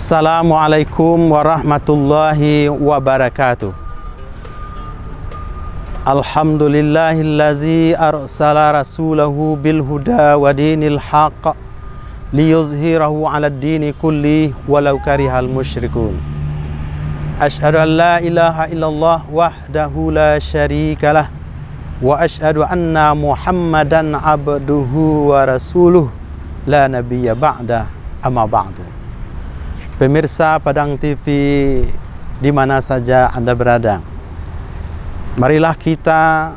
Assalamualaikum warahmatullahi wabarakatuh. Alhamdulillahilladzi arsala rasulahu bil huda wa dinil haqq liyuzhirahu 'alad dini kulli walau karihal musyrikun. Asyhadu an la ilaha illallah wahdahu la syarikalah wa asyhadu anna Muhammadan abduhu wa rasuluh la nabiyya ba'da amma ba'du. Pemirsa Padang TV di mana saja Anda berada, marilah kita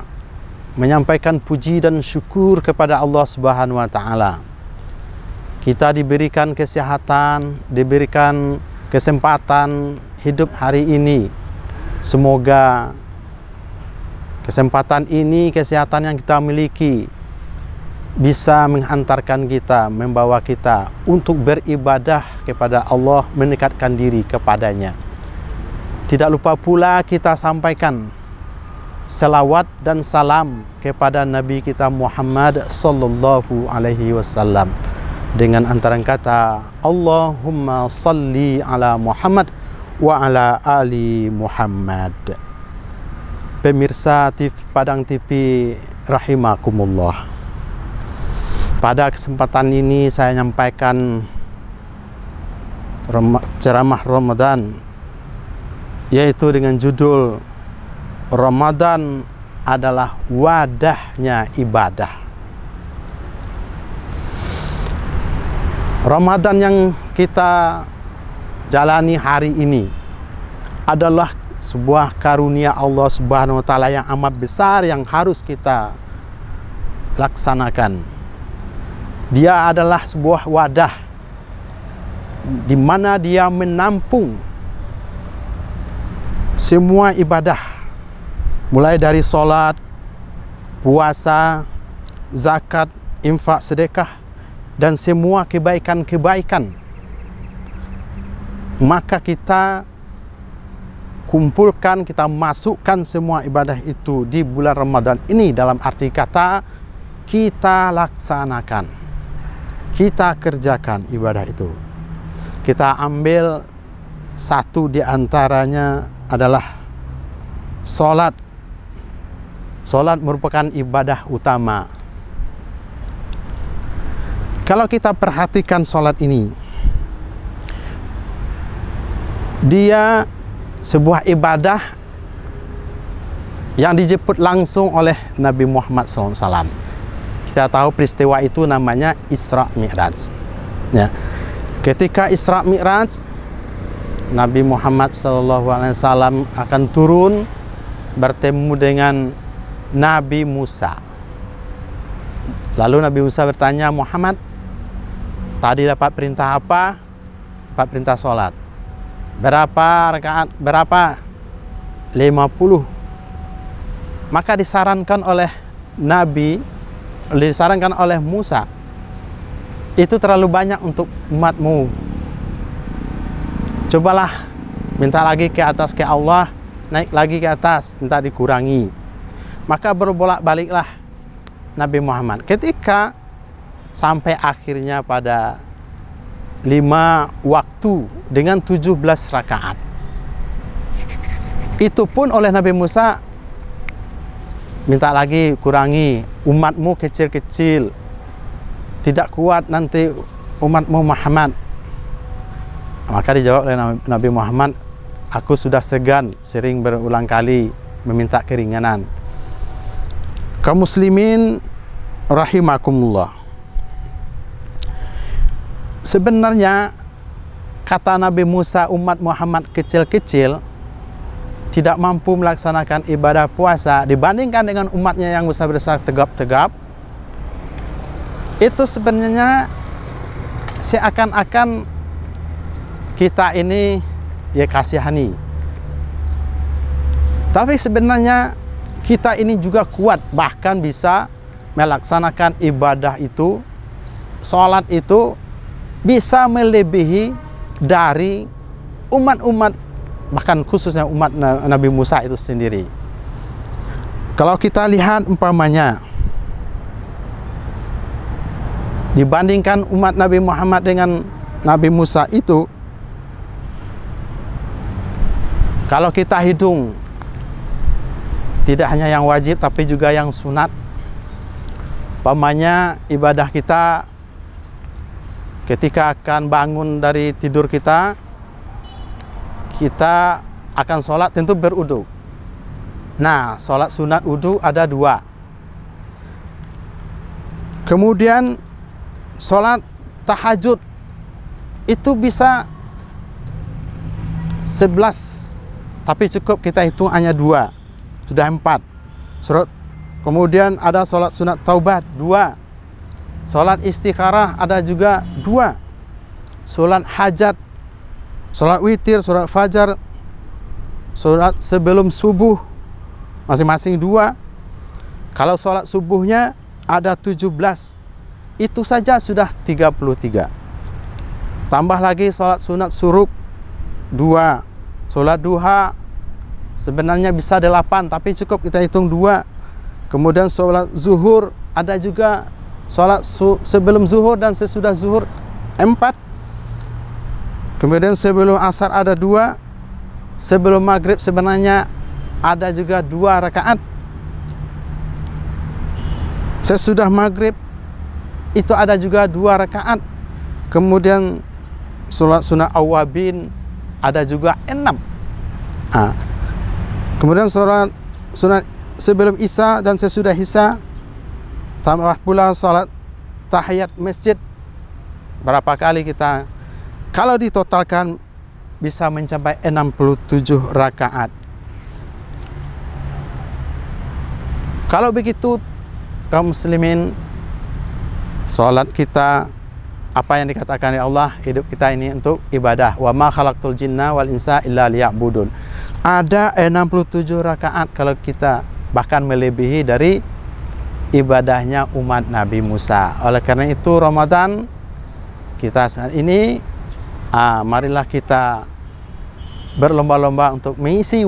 menyampaikan puji dan syukur kepada Allah Subhanahu wa Ta'ala. Kita diberikan kesehatan, diberikan kesempatan hidup hari ini. Semoga kesempatan ini, kesehatan yang kita miliki bisa menghantarkan kita, membawa kita untuk beribadah kepada Allah, mendekatkan diri kepadanya. Tidak lupa pula kita sampaikan selawat dan salam kepada Nabi kita Muhammad sallallahu alaihi wasallam dengan antara kata Allahumma salli ala Muhammad wa ala ali Muhammad. Pemirsa Padang TV rahimakumullah. Pada kesempatan ini saya menyampaikan ceramah Ramadan, yaitu dengan judul Ramadan adalah wadahnya ibadah. Ramadan yang kita jalani hari ini adalah sebuah karunia Allah Subhanahu wa Ta'ala yang amat besar yang harus kita laksanakan. Dia adalah sebuah wadah di mana dia menampung semua ibadah, mulai dari sholat, puasa, zakat, infak, sedekah, dan semua kebaikan-kebaikan. Maka kita kumpulkan, kita masukkan semua ibadah itu di bulan Ramadan ini, dalam arti kata kita laksanakan, kita kerjakan ibadah itu. Kita ambil satu di antaranya adalah sholat. Sholat merupakan ibadah utama. Kalau kita perhatikan sholat ini, dia sebuah ibadah yang dijemput langsung oleh Nabi Muhammad SAW. Kita tahu peristiwa itu namanya Isra Mi'raj. Ya. Ketika Isra Mi'raj, Nabi Muhammad SAW akan turun bertemu dengan Nabi Musa. Lalu Nabi Musa bertanya, Muhammad, tadi dapat perintah apa? Dapat perintah sholat. Berapa rakaat? Berapa? 50. Maka disarankan oleh Musa, itu terlalu banyak untuk umatmu. Cobalah minta lagi ke atas ke Allah, naik lagi ke atas, minta dikurangi. Maka berbolak-baliklah Nabi Muhammad. Ketika sampai akhirnya pada 5 waktu dengan 17 rakaat. Itu pun oleh Nabi Musa minta lagi, kurangi, umatmu kecil-kecil, tidak kuat nanti umatmu Muhammad. Maka dijawab oleh Nabi Muhammad, aku sudah segan, sering berulang kali meminta keringanan. Kaum muslimin rahimakumullah. Sebenarnya kata Nabi Musa, umat Muhammad kecil-kecil tidak mampu melaksanakan ibadah puasa dibandingkan dengan umatnya yang besar-besar tegap-tegap, itu sebenarnya seakan-akan kita ini ya kasihani. Tapi sebenarnya kita ini juga kuat, bahkan bisa melaksanakan ibadah itu, sholat itu bisa melebihi dari umat-umat, bahkan khususnya umat Nabi Musa itu sendiri. Kalau kita lihat umpamanya, dibandingkan umat Nabi Muhammad dengan Nabi Musa itu, Kalau kita hitung, tidak hanya yang wajib tapi juga yang sunat. Pamannya ibadah kita ketika akan bangun dari tidur kita akan sholat tentu berwudu. Nah, sholat sunat wudu ada 2. Kemudian sholat tahajud itu bisa 11, tapi cukup kita hitung hanya 2, sudah 4. Kemudian ada sholat sunat taubat 2, sholat istikharah ada juga 2, sholat hajat, sholat witir, sholat fajar, sholat sebelum subuh masing-masing 2. Kalau sholat subuhnya ada 17, itu saja sudah 33. Tambah lagi sholat sunat suruk 2, sholat duha sebenarnya bisa 8, tapi cukup kita hitung 2. Kemudian sholat zuhur ada juga, sholat sebelum zuhur dan sesudah zuhur 4. Kemudian sebelum asar ada 2, sebelum maghrib sebenarnya ada juga 2 rakaat. Sesudah maghrib itu ada juga 2 rakaat. Kemudian sholat sunat awabin ada juga 6. Kemudian sholat sunat sebelum isya dan sesudah isya, tambah pula sholat tahiyat masjid. Berapa kali kita? Kalau ditotalkan bisa mencapai 67 rakaat. Kalau begitu, kaum muslimin, sholat kita, apa yang dikatakan oleh Allah, hidup kita ini untuk ibadah. Wa ma khalaqtul jinna wal insa illa liya'budun. Ada 67 rakaat kalau kita, bahkan melebihi dari ibadahnya umat Nabi Musa. Oleh karena itu Ramadan kita saat ini, marilah kita berlomba-lomba untuk mengisi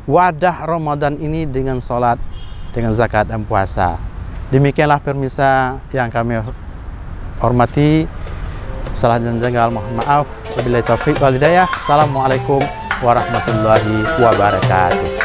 wadah Ramadan ini dengan sholat, dengan zakat dan puasa. Demikianlah pemirsa yang kami hormati. Salah dan janggal mohon maaf. Wabillahi taufiq wal hidayah. Assalamualaikum warahmatullahi wabarakatuh.